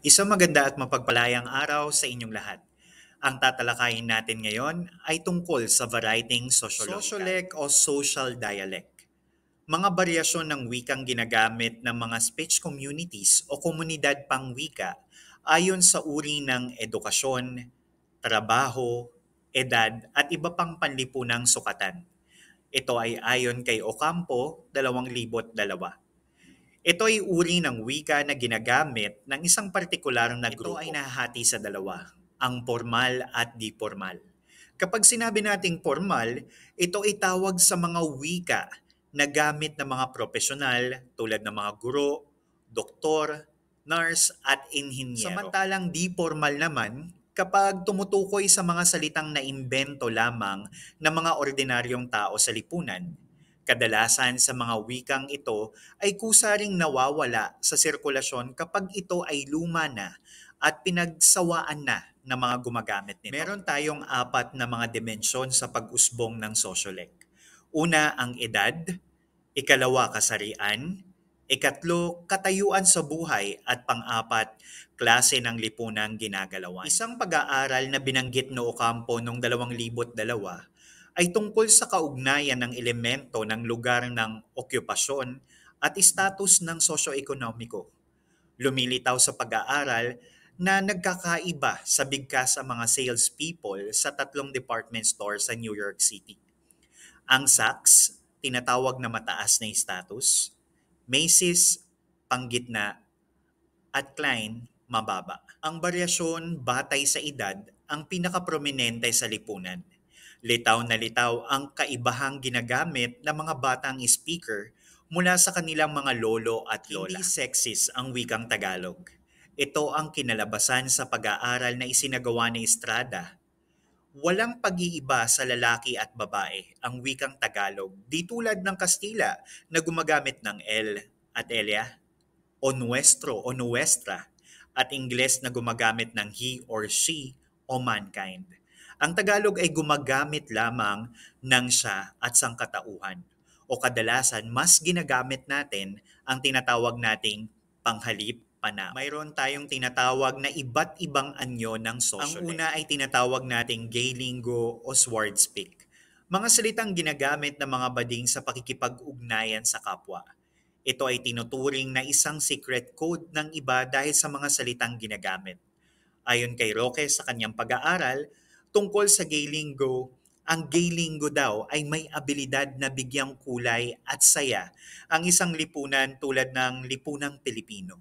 Isang maganda at mapagpalayang araw sa inyong lahat. Ang tatalakayin natin ngayon ay tungkol sa varieteng sosyological. Sociolek o social dialect. Mga baryasyon ng wikang ginagamit ng mga speech communities o komunidad pangwika ayon sa uri ng edukasyon, trabaho, edad at iba pang panlipunang sukatan. Ito ay ayon kay Ocampo, 2002. Ito ay uri ng wika na ginagamit ng isang partikular na grupo. Ito ay nahahati sa dalawa, ang formal at di formal. Kapag sinabi nating formal, ito ay tawag sa mga wika na gamit ng mga profesional tulad ng mga guro, doktor, nurse at inhinyero. Samantalang di formal naman, kapag tumutukoy sa mga salitang naimbento lamang ng mga ordinaryong tao sa lipunan. Kadalasan sa mga wikang ito ay kusaring nawawala sa sirkulasyon kapag ito ay luma na at pinagsawaan na ng mga gumagamit nito. Meron tayong apat na mga dimensyon sa pag-usbong ng sociolek. Una, ang edad. Ikalawa, kasarian. Ikatlo, katayuan sa buhay. At pang-apat, klase ng lipunang ginagalawan. Isang pag-aaral na binanggit no Ocampo noong 2002 ay tungkol sa kaugnayan ng elemento ng lugar ng okupasyon at status ng sosyo-ekonomiko. Lumilitaw sa pag-aaral na nagkakaiba sa bigkas ang mga salespeople sa tatlong department store sa New York City. Ang Saks, tinatawag na mataas na status, Macy's, panggitna, at Klein, mababa. Ang baryasyon batay sa edad ang pinakaprominente sa lipunan. Litaw na litaw ang kaibahang ginagamit ng mga batang speaker mula sa kanilang mga lolo at lola. Hindi sexist ang wikang Tagalog. Ito ang kinalabasan sa pag-aaral na isinagawa ni Estrada. Walang pag-iiba sa lalaki at babae ang wikang Tagalog, di tulad ng Kastila na gumagamit ng el at elia, o nuestro o nuestra, at Ingles na gumagamit ng he or she o mankind. Ang Tagalog ay gumagamit lamang ng siya at sangkatauhan o kadalasan mas ginagamit natin ang tinatawag nating panghalip panao. Mayroon tayong tinatawag na iba't ibang anyo ng sociolek. Ang una ay tinatawag nating gay lingo o swordspeak. Mga salitang ginagamit ng mga bading sa pakikipag-ugnayan sa kapwa. Ito ay tinuturing na isang secret code ng iba dahil sa mga salitang ginagamit. Ayon kay Roque sa kanyang pag-aaral tungkol sa gay lingo, ang gay lingo daw ay may abilidad na bigyang kulay at saya ang isang lipunan tulad ng lipunang Pilipino.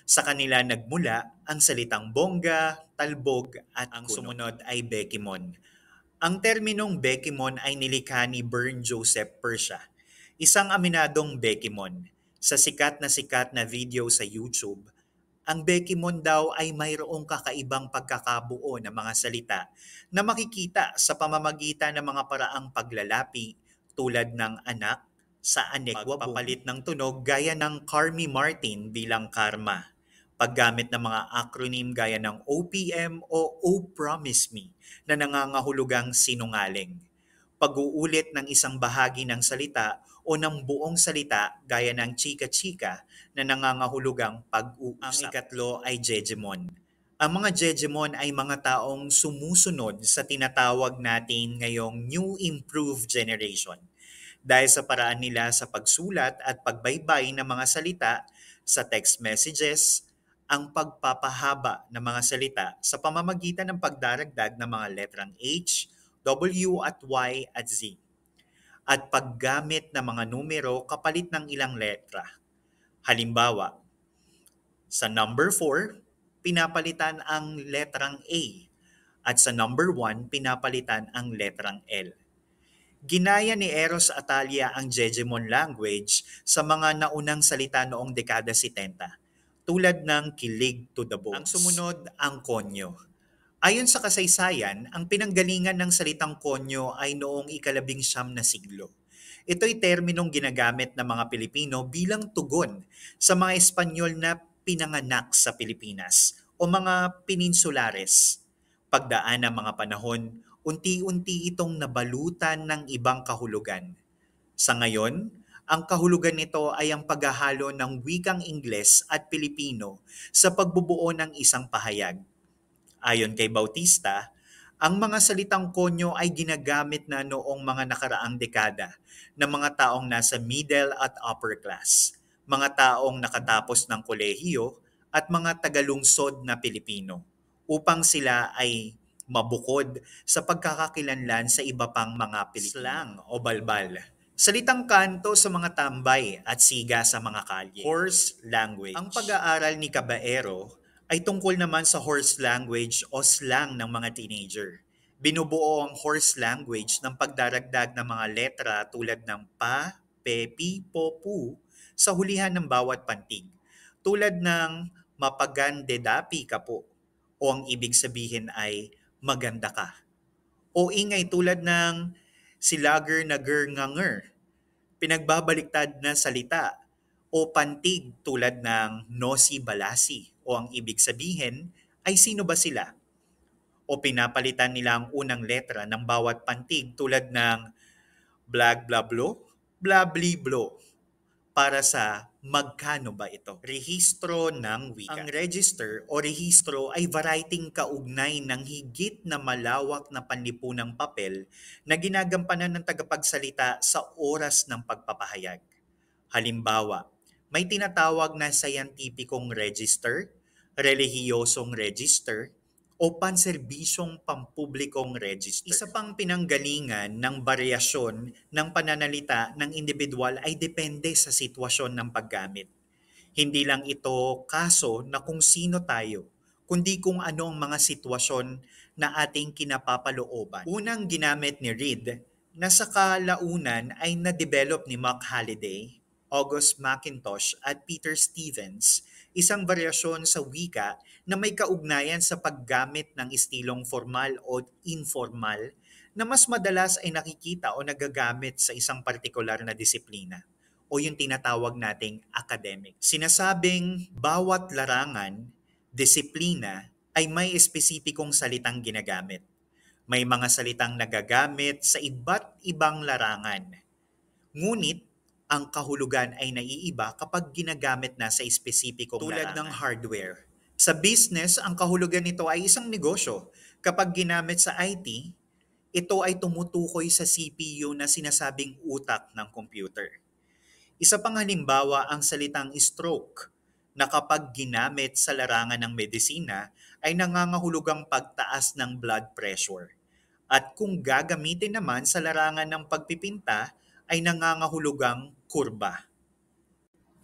Sa kanila nagmula ang salitang bongga, talbog at ang kuno. Sumunod ay Bekimon. Ang terminong Bekimon ay nilikha ni Bern Joseph Persia, isang aminadong Bekimon. Sa sikat na video sa YouTube, ang Bekimon daw ay mayroong kakaibang pagkakabuo ng mga salita na makikita sa pamamagitan ng mga paraang paglalapi tulad ng anak sa anekwa, pagpapalit ng tunog gaya ng Carmi Martin bilang karma, paggamit ng mga acronym gaya ng OPM o Oh Promise Me na nangangahulugang sinungaling, pag-uulit ng isang bahagi ng salita o ng buong salita gaya ng chika-chika na nangangahulugang pag-uusap. Ang ikatlo ay Jejemon. Ang mga Jejemon ay mga taong sumusunod sa tinatawag natin ngayong New Improved Generation. Dahil sa paraan nila sa pagsulat at pagbaybay ng mga salita sa text messages, ang pagpapahaba ng mga salita sa pamamagitan ng pagdaragdag ng mga letrang H, W at Y at Z, at paggamit ng mga numero kapalit ng ilang letra. Halimbawa, sa number 4, pinapalitan ang letrang A at sa number 1, pinapalitan ang letrang L. Ginaya ni Eros Atalia ang Jejemon language sa mga naunang salita noong dekada 70, tulad ng kilig to the bones. Ang sumunod, ang konyo. Ayon sa kasaysayan, ang pinanggalingan ng salitang konyo ay noong ika-19 na siglo. Ito'y terminong ginagamit ng mga Pilipino bilang tugon sa mga Espanyol na pinanganak sa Pilipinas o mga peninsulares. Pagdaan ng mga panahon, unti-unti itong nabalutan ng ibang kahulugan. Sa ngayon, Ang kahulugan nito ay ang paghahalo ng wikang Ingles at Pilipino sa pagbubuo ng isang pahayag. Ayon kay Bautista, ang mga salitang konyo ay ginagamit na noong mga nakaraang dekada ng mga taong nasa middle at upper class, mga taong nakatapos ng kolehiyo at mga tagalungsod na Pilipino upang sila ay mabukod sa pagkakakilanlan sa iba pang mga Pilipino. Slang o balbal. Salitang kanto sa mga tambay at siga sa mga kalye. Horse language. Ang pag-aaral ni Caballero ay tungkol naman sa horse language o slang ng mga teenager. Binubuo ang horse language ng pagdaragdag ng mga letra tulad ng pa, pe, pi, po, pu sa hulihan ng bawat pantig. Tulad ng mapagandedapi ka po o ang ibig sabihin ay maganda ka. O ingay tulad ng silager na nganger, pinagbabaliktad na salita o pantig tulad ng nosi balasi o ang ibig sabihin ay sino ba sila? O pinapalitan nila ang unang letra ng bawat pantig tulad ng blag bla blo, bla bli blo para sa magkano ba ito. Rehistro ng wika. Ang register o rehistro ay varieteng kaugnay ng higit na malawak na panlipunang papel na ginagampanan ng tagapagsalita sa oras ng pagpapahayag. Halimbawa, may tinatawag na scientificong register, relihiyosong register, o panserbisyong pampublikong register. Isa pang pinanggalingan ng baryasyon ng pananalita ng individual ay depende sa sitwasyon ng paggamit. Hindi lang ito kaso na kung sino tayo, kundi kung ano ang mga sitwasyon na ating kinapapalooban. Unang ginamit ni Reed na sa kalaunan ay na-develop ni Mark Halliday, August McIntosh at Peter Stevens, isang varyasyon sa wika na may kaugnayan sa paggamit ng estilong formal o informal na mas madalas ay nakikita o nagagamit sa isang partikular na disiplina o yung tinatawag nating academic. Sinasabing bawat larangan, disiplina ay may espesipikong salitang ginagamit. May mga salitang nagagamit sa iba't ibang larangan. Ngunit, ang kahulugan ay naiiba kapag ginagamit na sa espesipikong tulad larangan. Ng hardware. Sa business, ang kahulugan nito ay isang negosyo. Kapag ginamit sa IT, ito ay tumutukoy sa CPU na sinasabing utak ng computer. Isa pang halimbawa ang salitang stroke na kapag ginamit sa larangan ng medisina ay nangangahulugang pagtaas ng blood pressure. At kung gagamitin naman sa larangan ng pagpipinta ay nangangahulugang kurba.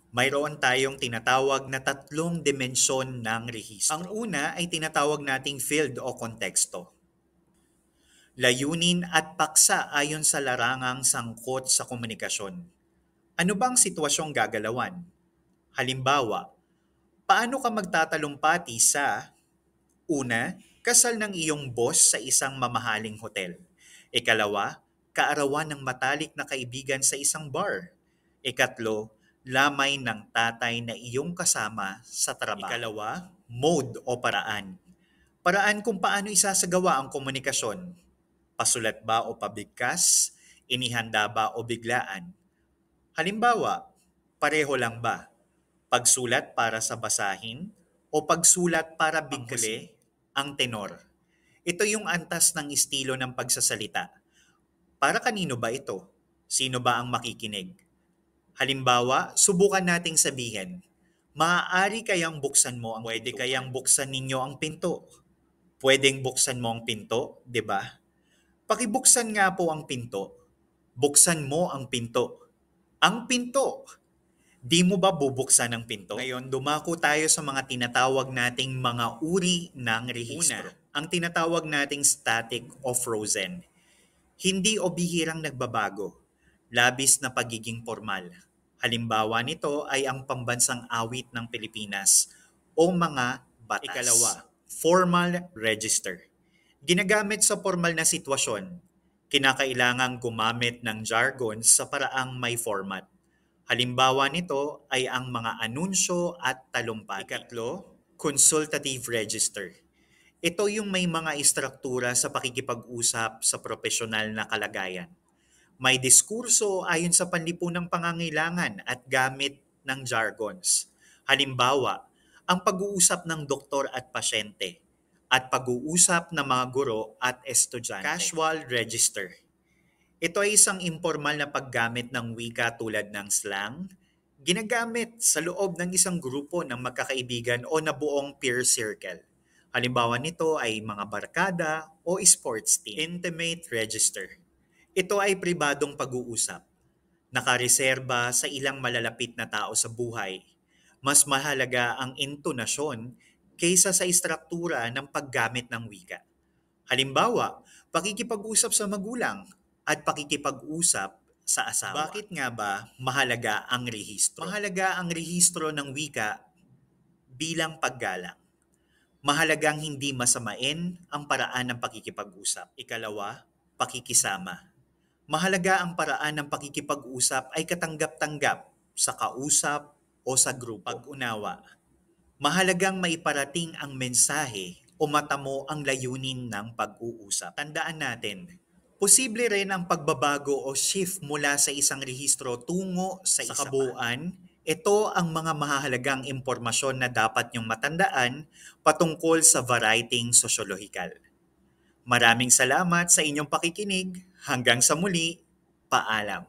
Mayroon tayong tinatawag na tatlong dimensyon ng rehistro. Ang una ay tinatawag nating field o konteksto. Layunin at paksa ayon sa larangang sangkot sa komunikasyon. Ano bang sitwasyong gagalawan? Halimbawa, paano ka magtatalumpati sa una, kasal ng iyong boss sa isang mamahaling hotel. Ikalawa, kaarawan ng matalik na kaibigan sa isang bar. Ikatlo, lamay ng tatay na iyong kasama sa trabaho. Ikalawa, mode o paraan. Paraan kung paano isasagawa ang komunikasyon. Pasulat ba o pabigkas? Inihanda ba o biglaan? Halimbawa, pareho lang ba? Pagsulat para sa basahin o pagsulat para bigkali ang tenor? Ito yung antas ng estilo ng pagsasalita. Para kanino ba ito? Sino ba ang makikinig? Halimbawa, subukan nating sabihin, maaari kayang buksan mo ang pwede pinto. Kayang buksan ninyo ang pinto. Pwedeng buksan mo ang pinto, di ba? Pakibuksan nga po ang pinto. Buksan mo ang pinto. Ang pinto! Di mo ba bubuksan ang pinto? Ngayon, dumako tayo sa mga tinatawag nating mga uri ng rehistro. Una, ang tinatawag nating static o frozen. Hindi o bihirang nagbabago. Labis na pagiging formal. Halimbawa nito ay ang pambansang awit ng Pilipinas o mga batas. Ikalawa, formal register. Ginagamit sa formal na sitwasyon. Kinakailangang gumamit ng jargon sa paraang may format. Halimbawa nito ay ang mga anunsyo at talumpati. Ikatlo, consultative register. Ito yung may mga istruktura sa pakikipag-usap sa profesional na kalagayan. May diskurso ayon sa panlipunang pangangailangan at gamit ng jargons. Halimbawa, ang pag-uusap ng doktor at pasyente at pag-uusap ng mga guro at estudyante. Casual register. Ito ay isang informal na paggamit ng wika tulad ng slang, ginagamit sa loob ng isang grupo ng magkakaibigan o nabuong peer circle. Halimbawa nito ay mga barkada o sports team. Intimate register. Ito ay pribadong pag-uusap. Nakareserba sa ilang malalapit na tao sa buhay. Mas mahalaga ang intonasyon kaysa sa istruktura ng paggamit ng wika. Halimbawa, pakikipag-usap sa magulang at pakikipag-usap sa asawa. Bakit nga ba mahalaga ang rehistro? Mahalaga ang rehistro ng wika bilang paggalang. Mahalagang hindi masamain ang paraan ng pakikipag-usap. Ikalawa, pakikisama. Mahalaga ang paraan ng pakikipag-usap ay katanggap-tanggap sa kausap o sa grupo. Pag-unawa. Mahalagang maiparating ang mensahe o matamo ang layunin ng pag-uusap. Tandaan natin, posible rin ang pagbabago o shift mula sa isang rehistro tungo sa isa kabuuan. Ito ang mga mahahalagang impormasyon na dapat niyong matandaan patungkol sa writing sosiolohikal. Maraming salamat sa inyong pakikinig. Hanggang sa muli, paalam.